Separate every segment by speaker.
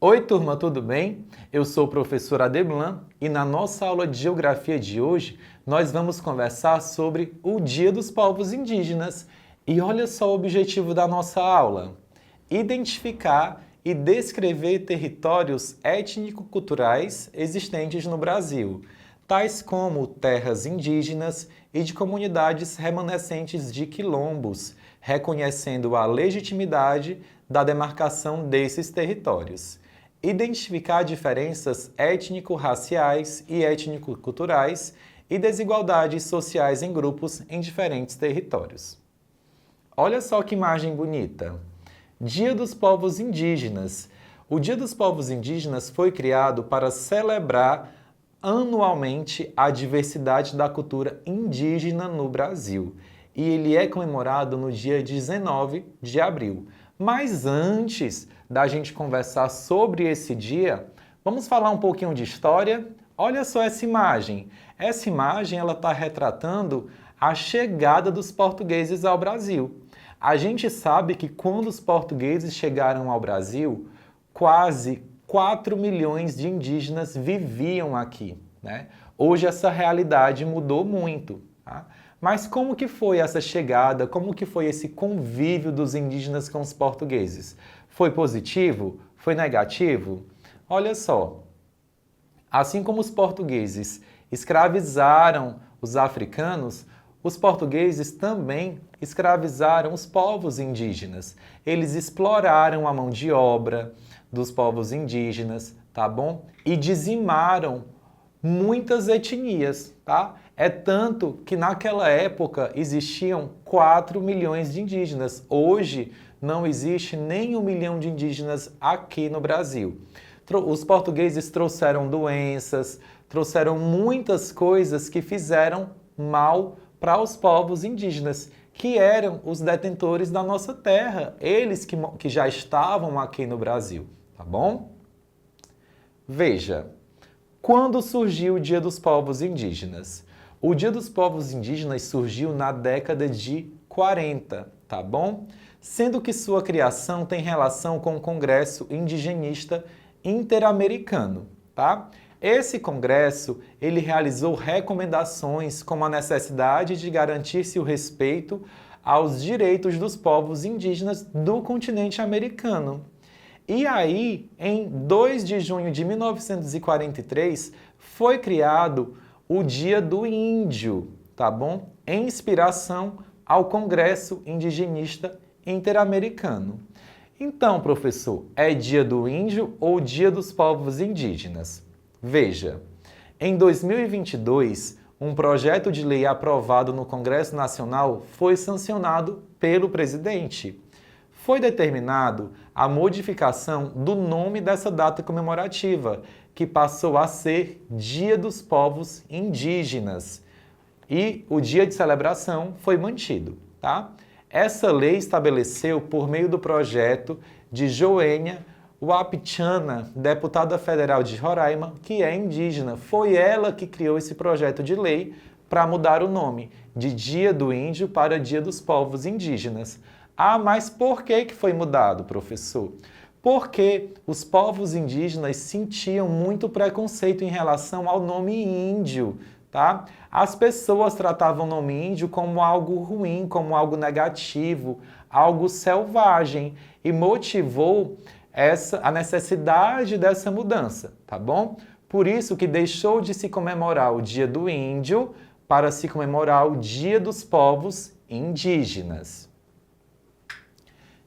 Speaker 1: Oi, turma, tudo bem? Eu sou o professor Adeblan e na nossa aula de Geografia de hoje nós vamos conversar sobre o Dia dos Povos Indígenas. E olha só o objetivo da nossa aula: identificar e descrever territórios étnico-culturais existentes no Brasil, tais como terras indígenas e de comunidades remanescentes de quilombos, reconhecendo a legitimidade da demarcação desses territórios. Identificar diferenças étnico-raciais e étnico-culturais e desigualdades sociais em grupos em diferentes territórios. Olha só que imagem bonita! Dia dos Povos Indígenas. O Dia dos Povos Indígenas foi criado para celebrar anualmente a diversidade da cultura indígena no Brasil. E ele é comemorado no dia 19 de abril. Mas antes da gente conversar sobre esse dia, vamos falar um pouquinho de história? Olha só essa imagem. Essa imagem ela está retratando a chegada dos portugueses ao Brasil. A gente sabe que quando os portugueses chegaram ao Brasil, quase 4 milhões de indígenas viviam aqui, né? Hoje essa realidade mudou muito, tá? Mas como que foi essa chegada? Como que foi esse convívio dos indígenas com os portugueses? Foi positivo? Foi negativo? Olha só, assim como os portugueses escravizaram os africanos, os portugueses também escravizaram os povos indígenas. Eles exploraram a mão de obra dos povos indígenas, tá bom? E dizimaram muitas etnias, tá? É tanto que naquela época existiam 4 milhões de indígenas. Hoje não existe nem 1 milhão de indígenas aqui no Brasil. Os portugueses trouxeram doenças, trouxeram muitas coisas que fizeram mal para os povos indígenas, que eram os detentores da nossa terra, eles que já estavam aqui no Brasil, tá bom? Veja, quando surgiu o Dia dos Povos Indígenas? O Dia dos Povos Indígenas surgiu na década de 40, tá bom? Sendo que sua criação tem relação com o Congresso Indigenista Interamericano, tá? Esse congresso, ele realizou recomendações como a necessidade de garantir-se o respeito aos direitos dos povos indígenas do continente americano. E aí, em 2 de junho de 1943, foi criado o Dia do Índio, tá bom? Em inspiração ao Congresso Indigenista Interamericano. Então, professor, é Dia do Índio ou Dia dos Povos Indígenas? Veja, em 2022, um projeto de lei aprovado no Congresso Nacional foi sancionado pelo presidente. Foi determinado a modificação do nome dessa data comemorativa, que passou a ser Dia dos Povos Indígenas. E o dia de celebração foi mantido, tá? Essa lei estabeleceu, por meio do projeto de Joênia Wapichana, deputada federal de Roraima, que é indígena. Foi ela que criou esse projeto de lei para mudar o nome de Dia do Índio para Dia dos Povos Indígenas. Ah, mas por que foi mudado, professor? Porque os povos indígenas sentiam muito preconceito em relação ao nome índio, tá? As pessoas tratavam o nome índio como algo ruim, como algo negativo, algo selvagem, e motivou a necessidade dessa mudança, tá bom? Por isso que deixou de se comemorar o Dia do Índio para se comemorar o Dia dos Povos Indígenas.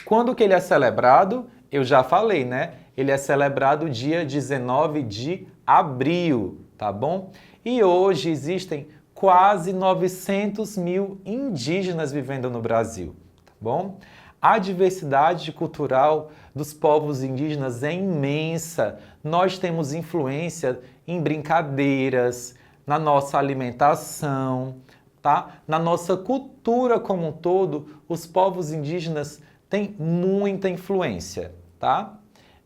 Speaker 1: Quando que ele é celebrado? Eu já falei, né? Ele é celebrado dia 19 de abril, tá bom? E hoje existem quase 900 mil indígenas vivendo no Brasil, tá bom? A diversidade cultural dos povos indígenas é imensa. Nós temos influência em brincadeiras, na nossa alimentação, tá? Na nossa cultura como um todo, os povos indígenas têm muita influência, tá?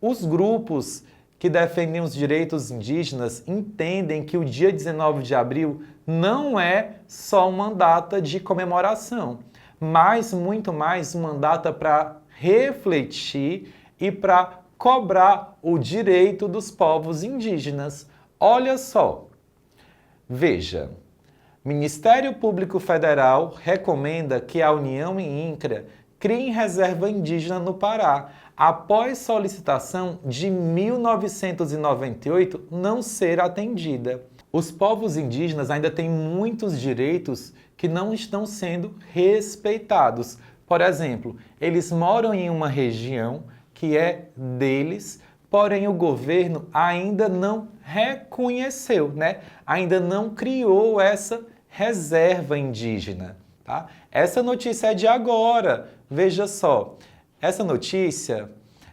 Speaker 1: Os grupos que defendem os direitos indígenas entendem que o dia 19 de abril não é só uma data de comemoração, mas muito mais uma data para refletir e para cobrar o direito dos povos indígenas. Olha só, veja, Ministério Público Federal recomenda que a União e INCRA criem reserva indígena no Pará, após solicitação de 1998 não ser atendida. Os povos indígenas ainda têm muitos direitos que não estão sendo respeitados. Por exemplo, eles moram em uma região que é deles, porém o governo ainda não reconheceu, né? Ainda não criou essa reserva indígena. Tá? Essa notícia é de agora, veja só. Essa notícia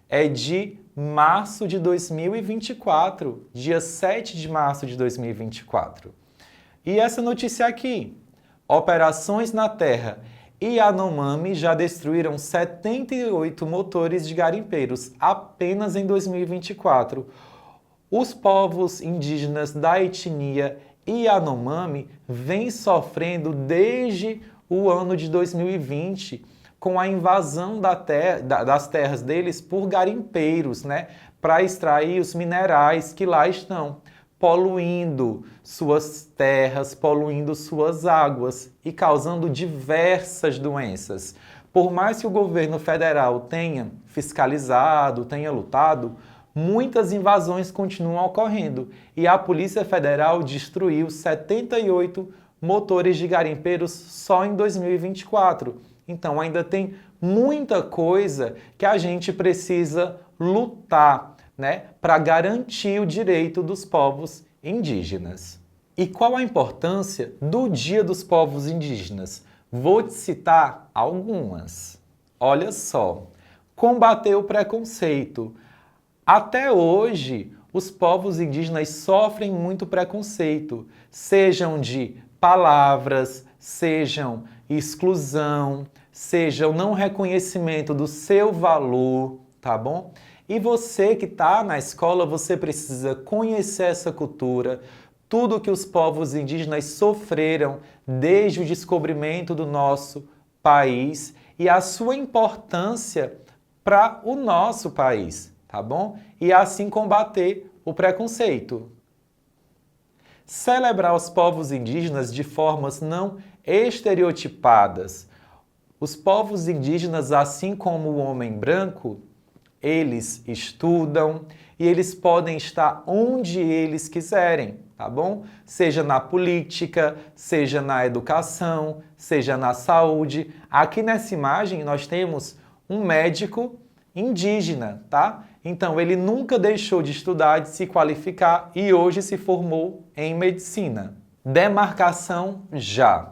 Speaker 1: é de março de 2024, dia 7 de março de 2024. E essa notícia aqui, operações na terra Yanomami já destruíram 78 motores de garimpeiros apenas em 2024. Os povos indígenas da etnia Yanomami vêm sofrendo desde o ano de 2020 com a invasão das terras deles por garimpeiros, né, para extrair os minerais que lá estão, poluindo suas terras, poluindo suas águas e causando diversas doenças. Por mais que o governo federal tenha fiscalizado, tenha lutado, muitas invasões continuam ocorrendo e a Polícia Federal destruiu 78 motores de garimpeiros só em 2024. Então ainda tem muita coisa que a gente precisa lutar, né, para garantir o direito dos povos indígenas. E qual a importância do Dia dos Povos Indígenas? Vou te citar algumas. Olha só, combater o preconceito. Até hoje, os povos indígenas sofrem muito preconceito, sejam de palavras, sejam exclusão, sejam não reconhecimento do seu valor, tá bom? E você que está na escola, você precisa conhecer essa cultura, tudo que os povos indígenas sofreram desde o descobrimento do nosso país e a sua importância para o nosso país, tá bom? E assim combater o preconceito. Celebrar os povos indígenas de formas não estereotipadas. Os povos indígenas, assim como o homem branco, eles estudam e eles podem estar onde eles quiserem, tá bom? Seja na política, seja na educação, seja na saúde. Aqui nessa imagem nós temos um médico indígena, tá? Então ele nunca deixou de estudar, de se qualificar e hoje se formou em medicina. Demarcação já.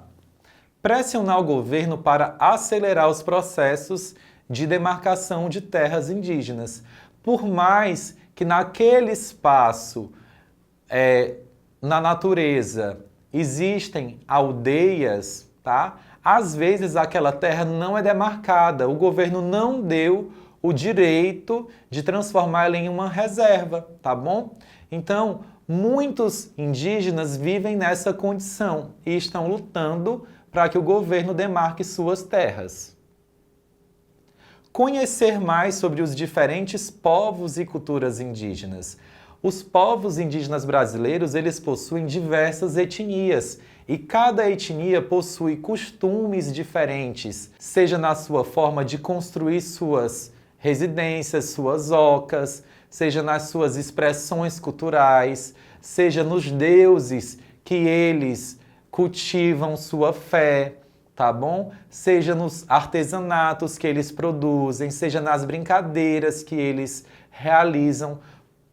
Speaker 1: Pressionar o governo para acelerar os processos de demarcação de terras indígenas. Por mais que naquele espaço, na natureza, existem aldeias, tá? Às vezes aquela terra não é demarcada, o governo não deu o direito de transformá-la em uma reserva, tá bom? Então, muitos indígenas vivem nessa condição e estão lutando para que o governo demarque suas terras. Conhecer mais sobre os diferentes povos e culturas indígenas. Os povos indígenas brasileiros, eles possuem diversas etnias e cada etnia possui costumes diferentes, seja na sua forma de construir suas residências, suas ocas, seja nas suas expressões culturais, seja nos deuses que eles cultivam sua fé, tá bom? Seja nos artesanatos que eles produzem, seja nas brincadeiras que eles realizam.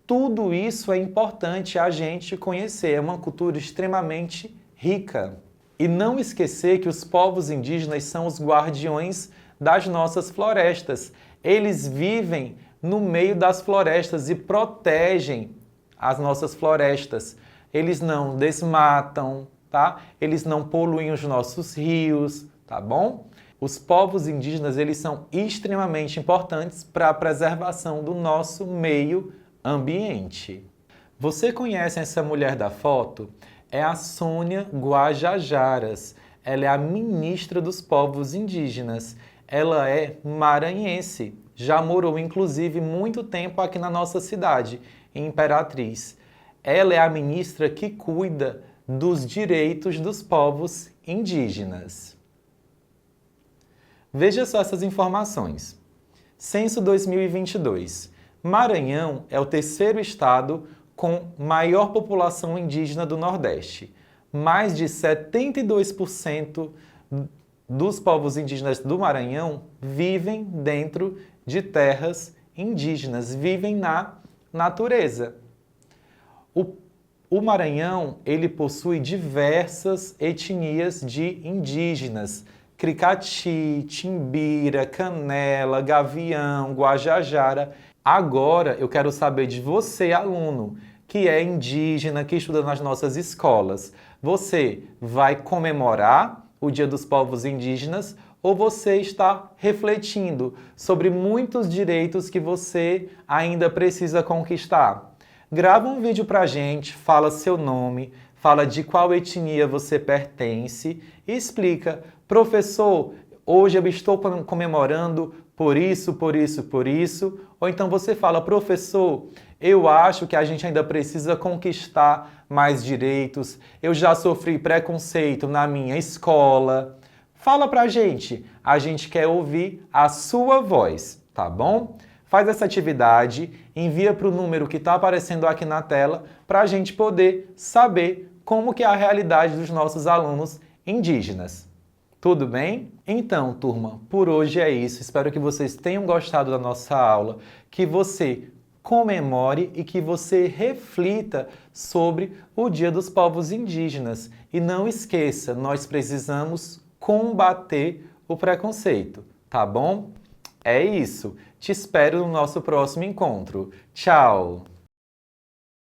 Speaker 1: Tudo isso é importante a gente conhecer, é uma cultura extremamente rica. E não esquecer que os povos indígenas são os guardiões das nossas florestas. Eles vivem no meio das florestas e protegem as nossas florestas. Eles não desmatam, tá? Eles não poluem os nossos rios, tá bom? Os povos indígenas, eles são extremamente importantes para a preservação do nosso meio ambiente. Você conhece essa mulher da foto? É a Sônia Guajajaras. Ela é a ministra dos povos indígenas. Ela é maranhense já morou inclusive muito tempo aqui na nossa cidade, em Imperatriz. Ela é a ministra que cuida dos direitos dos povos indígenas. Veja só essas informações. Censo 2022. Maranhão é o terceiro estado com maior população indígena do Nordeste. Mais de 72% dos povos indígenas do Maranhão vivem dentro de terras indígenas, vivem na natureza. O Maranhão, ele possui diversas etnias de indígenas: Cricati, Timbira, Canela, Gavião, Guajajara. Agora eu quero saber de você, aluno, que é indígena, que estuda nas nossas escolas. Você vai comemorar o Dia dos Povos Indígenas ou você está refletindo sobre muitos direitos que você ainda precisa conquistar? Grava um vídeo pra gente, fala seu nome, fala de qual etnia você pertence e explica: professor, hoje eu estou comemorando por isso, por isso, por isso. Ou então você fala: professor, eu acho que a gente ainda precisa conquistar mais direitos, eu já sofri preconceito na minha escola. Fala pra gente, a gente quer ouvir a sua voz, tá bom? Faz essa atividade, envia para o número que está aparecendo aqui na tela para a gente poder saber como que é a realidade dos nossos alunos indígenas. Tudo bem? Então, turma, por hoje é isso. Espero que vocês tenham gostado da nossa aula, que você comemore e que você reflita sobre o Dia dos Povos Indígenas. E não esqueça, nós precisamos combater o preconceito, tá bom? É isso. Te espero no nosso próximo encontro. Tchau!